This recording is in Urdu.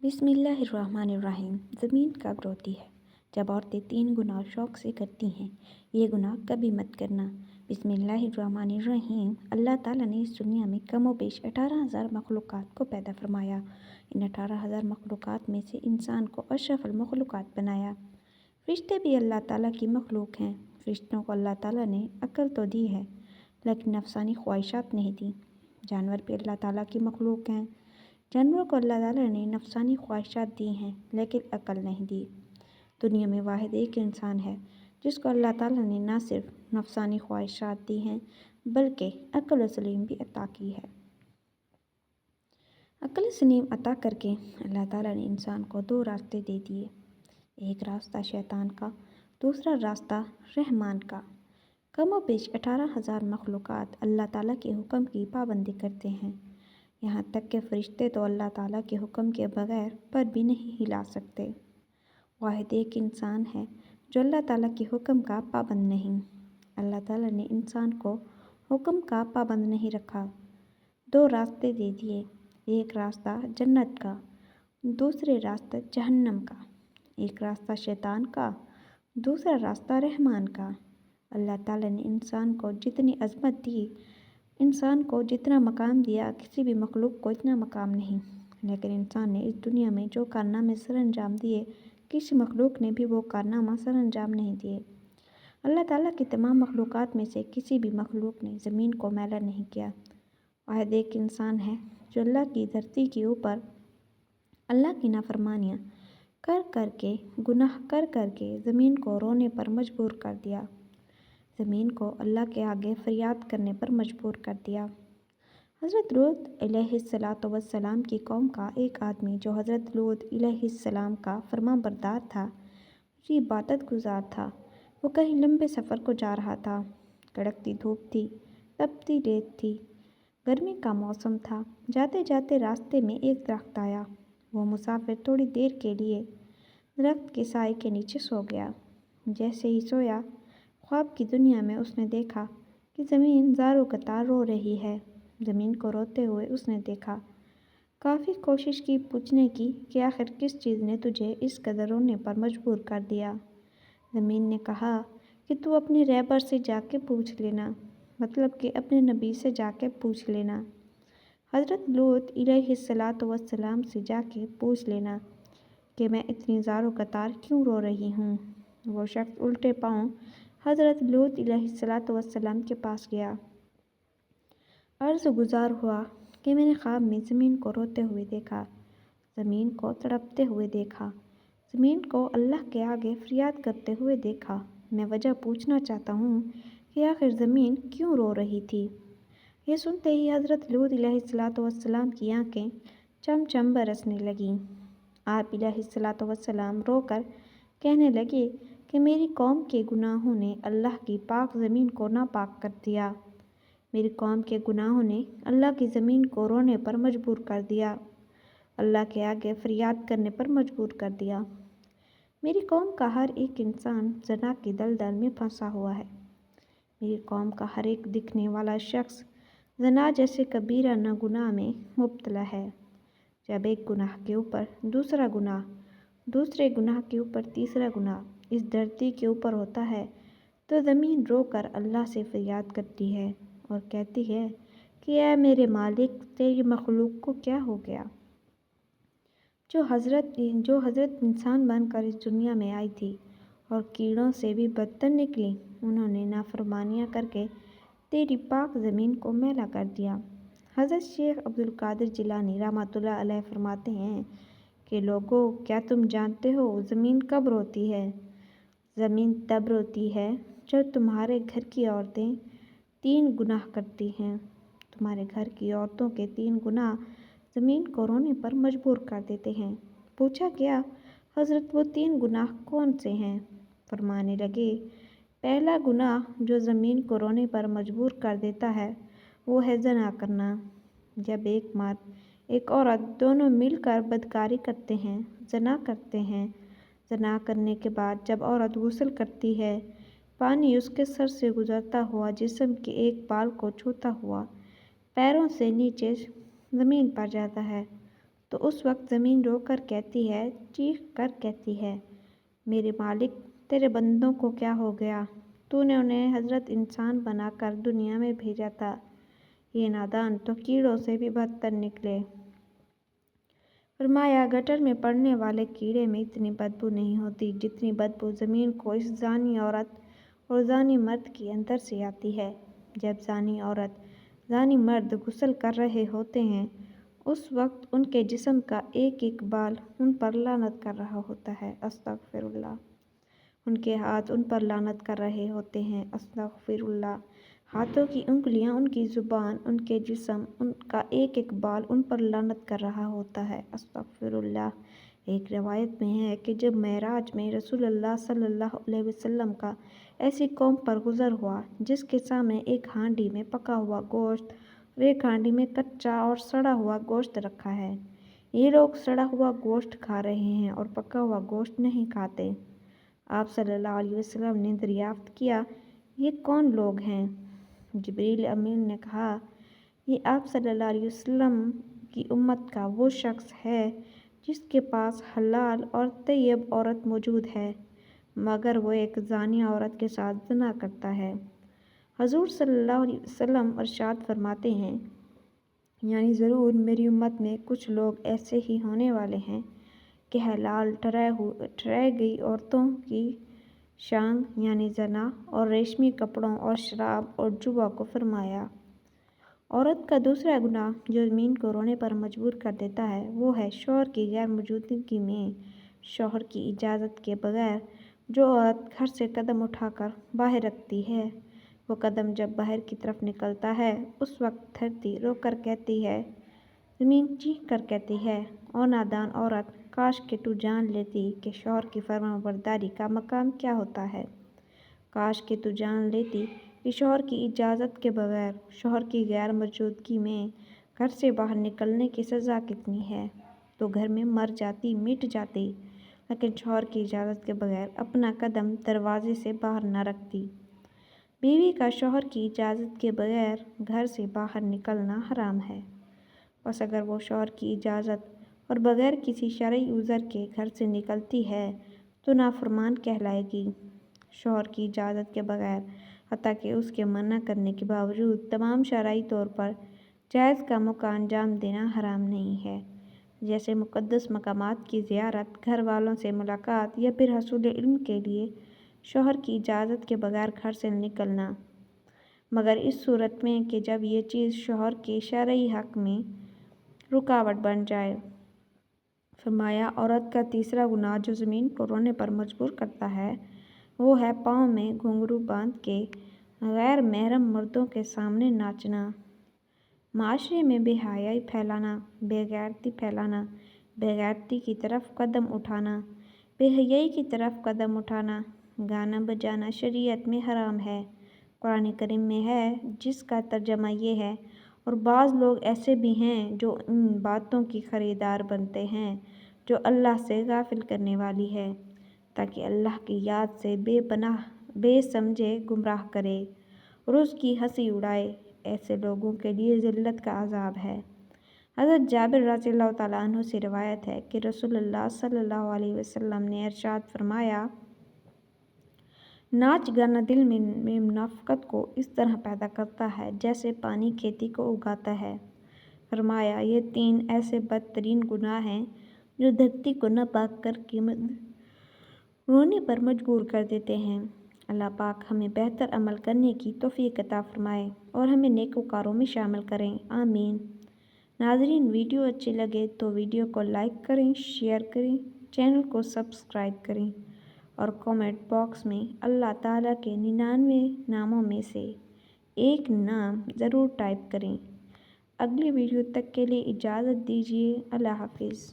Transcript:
بسم اللہ الرحمن الرحیم۔ زمین کب روتی ہے؟ جب عورتیں 3 گناہ شوق سے کرتی ہیں۔ یہ گناہ کبھی مت کرنا۔ بسم اللہ الرحمن الرحیم۔ اللہ تعالیٰ نے اس دنیا میں کم و بیش 18,000 مخلوقات کو پیدا فرمایا۔ ان 18,000 مخلوقات میں سے انسان کو اشرف المخلوقات بنایا۔ فرشتے بھی اللہ تعالیٰ کی مخلوق ہیں۔ فرشتوں کو اللہ تعالیٰ نے عقل تو دی ہے لیکن نفسانی خواہشات نہیں دی۔ جانور بھی اللہ تعالیٰ کی مخلوق ہیں۔ جانوروں کو اللہ تعالیٰ نے نفسانی خواہشات دی ہیں لیکن عقل نہیں دی۔ دنیا میں واحد ایک انسان ہے جس کو اللہ تعالیٰ نے نہ صرف نفسانی خواہشات دی ہیں بلکہ عقل سلیم بھی عطا کی ہے۔ عقل سلیم عطا کر کے اللہ تعالیٰ نے انسان کو 2 راستے دے دیے۔ ایک راستہ شیطان کا، دوسرا راستہ رحمان کا۔ کم و بیش 18,000 مخلوقات اللہ تعالیٰ کے حکم کی پابندی کرتے ہیں۔ یہاں تک کہ فرشتے تو اللہ تعالیٰ کے حکم کے بغیر پر بھی نہیں ہلا سکتے۔ واحد ایک انسان ہے جو اللہ تعالیٰ کے حکم کا پابند نہیں۔ اللہ تعالیٰ نے انسان کو حکم کا پابند نہیں رکھا۔ 2 راستے دے دیے، ایک راستہ جنت کا، دوسرے راستہ جہنم کا۔ ایک راستہ شیطان کا، دوسرا راستہ رحمان کا۔ اللہ تعالیٰ نے انسان کو جتنی عظمت دی، انسان کو جتنا مقام دیا، کسی بھی مخلوق کو اتنا مقام نہیں۔ لیکن انسان نے اس دنیا میں جو کارنامے سر انجام دیے، کسی مخلوق نے بھی وہ کارنامہ سر انجام نہیں دیے۔ اللہ تعالیٰ کی تمام مخلوقات میں سے کسی بھی مخلوق نے زمین کو میلا نہیں کیا۔ واحد ایک انسان ہے جو اللہ کی دھرتی کے اوپر اللہ کی نافرمانیاں کر کر کے، گناہ کر کر کے زمین کو رونے پر مجبور کر دیا۔ زمین کو اللہ کے آگے فریاد کرنے پر مجبور کر دیا۔ حضرت لوط علیہ السلام کی قوم کا ایک آدمی جو حضرت لوط علیہ السلام کا فرمان بردار تھا، جو عبادت گزار تھا، وہ کہیں لمبے سفر کو جا رہا تھا۔ کڑکتی دھوپ تھی، تپتی ریت تھی، گرمی کا موسم تھا۔ جاتے جاتے راستے میں ایک درخت آیا۔ وہ مسافر تھوڑی دیر کے لیے درخت کے سائے کے نیچے سو گیا۔ جیسے ہی سویا، خواب کی دنیا میں اس نے دیکھا کہ زمین زاروں قطار رو رہی ہے۔ زمین کو روتے ہوئے اس نے دیکھا۔ کافی کوشش کی پوچھنے کی کہ آخر کس چیز نے تجھے اس قدر رونے پر مجبور کر دیا۔ زمین نے کہا کہ تو اپنے رہبر سے جا کے پوچھ لینا، مطلب کہ اپنے نبی سے جا کے پوچھ لینا، حضرت لوط علیہ السلام سے جا کے پوچھ لینا کہ میں اتنی زار و قطار کیوں رو رہی ہوں۔ وہ شخص الٹے پاؤں حضرت لوط علیہ السلام کے پاس گیا۔ عرض گزار ہوا کہ میں نے خواب میں زمین کو روتے ہوئے دیکھا، زمین کو تڑپتے ہوئے دیکھا، زمین کو اللہ کے آگے فریاد کرتے ہوئے دیکھا۔ میں وجہ پوچھنا چاہتا ہوں کہ آخر زمین کیوں رو رہی تھی۔ یہ سنتے ہی حضرت لوط علیہ السلام کی آنکھیں چم چم برسنے لگیں۔ آپ علیہ السلام رو کر کہنے لگے کہ میری قوم کے گناہوں نے اللہ کی پاک زمین کو ناپاک کر دیا۔ میری قوم کے گناہوں نے اللہ کی زمین کو رونے پر مجبور کر دیا، اللہ کے آگے فریاد کرنے پر مجبور کر دیا۔ میری قوم کا ہر ایک انسان زنا کی دلدل میں پھنسا ہوا ہے۔ میری قوم کا ہر ایک دکھنے والا شخص زنا جیسے کبیرہ گناہ میں مبتلا ہے۔ جب ایک گناہ کے اوپر دوسرا گناہ، دوسرے گناہ کے اوپر تیسرا گناہ اس دھرتی کے اوپر ہوتا ہے تو زمین رو کر اللہ سے فریاد کرتی ہے اور کہتی ہے کہ اے میرے مالک، تیری مخلوق کو کیا ہو گیا؟ جو حضرت انسان بن کر اس دنیا میں آئی تھی اور کیڑوں سے بھی بدتر نکلی، انہوں نے نافرمانیاں کر کے تیری پاک زمین کو میلا کر دیا۔ حضرت شیخ عبدالقادر جیلانی رحمۃ اللہ علیہ فرماتے ہیں کہ لوگو، کیا تم جانتے ہو زمین کب روتی ہے؟ زمین تب روتی ہے جب تمہارے گھر کی عورتیں 3 گناہ کرتی ہیں۔ تمہارے گھر کی عورتوں کے 3 گناہ زمین کو رونے پر مجبور کر دیتے ہیں۔ پوچھا گیا، حضرت وہ 3 گناہ کون سے ہیں؟ فرمانے لگے، پہلا گناہ جو زمین کو رونے پر مجبور کر دیتا ہے وہ ہے زنا کرنا۔ جب ایک مرد ایک عورت دونوں مل کر بدکاری کرتے ہیں، زنا کرتے ہیں، زنا کرنے کے بعد جب عورت غسل کرتی ہے، پانی اس کے سر سے گزرتا ہوا جسم کے ایک بال کو چھوتا ہوا پیروں سے نیچے زمین پر جاتا ہے، تو اس وقت زمین رو کر کہتی ہے، چیخ کر کہتی ہے، میرے مالک، تیرے بندوں کو کیا ہو گیا؟ تو نے انہیں حضرت انسان بنا کر دنیا میں بھیجا تھا، یہ نادان تو کیڑوں سے بھی بدتر نکلے۔ فرمایا، گٹر میں پڑنے والے کیڑے میں اتنی بدبو نہیں ہوتی جتنی بدبو زمین کو اس زانی عورت اور زانی مرد کے اندر سے آتی ہے۔ جب زانی عورت زانی مرد غسل کر رہے ہوتے ہیں اس وقت ان کے جسم کا ایک ایک بال ان پر لعنت کر رہا ہوتا ہے، استغفر اللہ۔ ان کے ہاتھ ان پر لعنت کر رہے ہوتے ہیں، استغفر اللہ۔ ہاتھوں کی انگلیاں، ان کی زبان، ان کے جسم، ان کا ایک ایک بال ان پر لعنت کر رہا ہوتا ہے، استغفر اللہ۔ ایک روایت میں ہے کہ جب معراج میں رسول اللہ صلی اللہ علیہ وسلم کا ایسی قوم پر گزر ہوا جس کے سامنے ایک ہانڈی میں پکا ہوا گوشت اور ایک ہانڈی میں کچا اور سڑا ہوا گوشت رکھا ہے، یہ لوگ سڑا ہوا گوشت کھا رہے ہیں اور پکا ہوا گوشت نہیں کھاتے۔ آپ صلی اللہ علیہ وسلم نے دریافت کیا، یہ کون لوگ ہیں؟ جبریل امین نے کہا، یہ آپ صلی اللہ علیہ وسلم کی امت کا وہ شخص ہے جس کے پاس حلال اور طیب عورت موجود ہے مگر وہ ایک زانی عورت کے ساتھ زنا کرتا ہے۔ حضور صلی اللہ علیہ وسلم ارشاد فرماتے ہیں، یعنی ضرور میری امت میں کچھ لوگ ایسے ہی ہونے والے ہیں کہ حلال ٹھہرائی گئی عورتوں کی شانگ یعنی زنا اور ریشمی کپڑوں اور شراب اور جوا کو فرمایا۔ عورت کا دوسرا گناہ جو زمین کو رونے پر مجبور کر دیتا ہے وہ ہے شوہر کی غیر موجودگی میں شوہر کی اجازت کے بغیر جو عورت گھر سے قدم اٹھا کر باہر رکھتی ہے، وہ قدم جب باہر کی طرف نکلتا ہے اس وقت دھرتی رو کر کہتی ہے، زمین چیخ کر کہتی ہے، او نادان عورت، کاش کہ تو جان لیتی کہ شوہر کی فرمانبرداری کا مقام کیا ہوتا ہے، کاش کہ تو جان لیتی کہ شوہر کی اجازت کے بغیر شوہر کی غیر موجودگی میں گھر سے باہر نکلنے کی سزا کتنی ہے، تو گھر میں مر جاتی، مٹ جاتی، لیکن شوہر کی اجازت کے بغیر اپنا قدم دروازے سے باہر نہ رکھتی۔ بیوی کا شوہر کی اجازت کے بغیر گھر سے باہر نکلنا حرام ہے، بس اگر وہ شوہر کی اجازت اور بغیر کسی شرعی عذر کے گھر سے نکلتی ہے تو نافرمان کہلائے گی۔ شوہر کی اجازت کے بغیر حتیٰ کہ اس کے منع کرنے کے باوجود تمام شرعی طور پر جائز کاموں کا انجام دینا حرام نہیں ہے، جیسے مقدس مقامات کی زیارت، گھر والوں سے ملاقات یا پھر حصول علم کے لیے شوہر کی اجازت کے بغیر گھر سے نکلنا، مگر اس صورت میں کہ جب یہ چیز شوہر کے شرعی حق میں رکاوٹ بن جائے۔ فرمایا، عورت کا تیسرا گناہ جو زمین کو رونے پر مجبور کرتا ہے وہ ہے پاؤں میں گھنگرو باندھ کے غیر محرم مردوں کے سامنے ناچنا، معاشرے میں بے حیائی پھیلانا، بے غیرتی پھیلانا، بے غیرتی کی طرف قدم اٹھانا، بے حیائی کی طرف قدم اٹھانا۔ گانا بجانا شریعت میں حرام ہے، قرآن کریم میں ہے، جس کا ترجمہ یہ ہے، اور بعض لوگ ایسے بھی ہیں جو ان باتوں کی خریدار بنتے ہیں جو اللہ سے غافل کرنے والی ہے، تاکہ اللہ کی یاد سے بے پناہ بے سمجھے گمراہ کرے اور اس کی ہنسی اڑائے، ایسے لوگوں کے لیے ذلت کا عذاب ہے۔ حضرت جابر رضی اللہ تعالیٰ عنہ سے روایت ہے کہ رسول اللہ صلی اللہ علیہ وسلم نے ارشاد فرمایا، ناچ گانا دل میں منافقت کو اس طرح پیدا کرتا ہے جیسے پانی کھیتی کو اگاتا ہے۔ فرمایا، یہ 3 ایسے بدترین گناہ ہیں جو دھرتی کو ناپاک کر کے رونے پر مجبور کر دیتے ہیں۔ اللہ پاک ہمیں بہتر عمل کرنے کی توفیق عطا فرمائے اور ہمیں نیکوکاروں میں شامل کریں، آمین۔ ناظرین، ویڈیو اچھی لگے تو ویڈیو کو لائک کریں، شیئر کریں، چینل کو سبسکرائب کریں اور کامنٹ باکس میں اللہ تعالیٰ کے 99 ناموں میں سے ایک نام ضرور ٹائپ کریں۔ اگلی ویڈیو تک کے لیے اجازت دیجیے، اللہ حافظ۔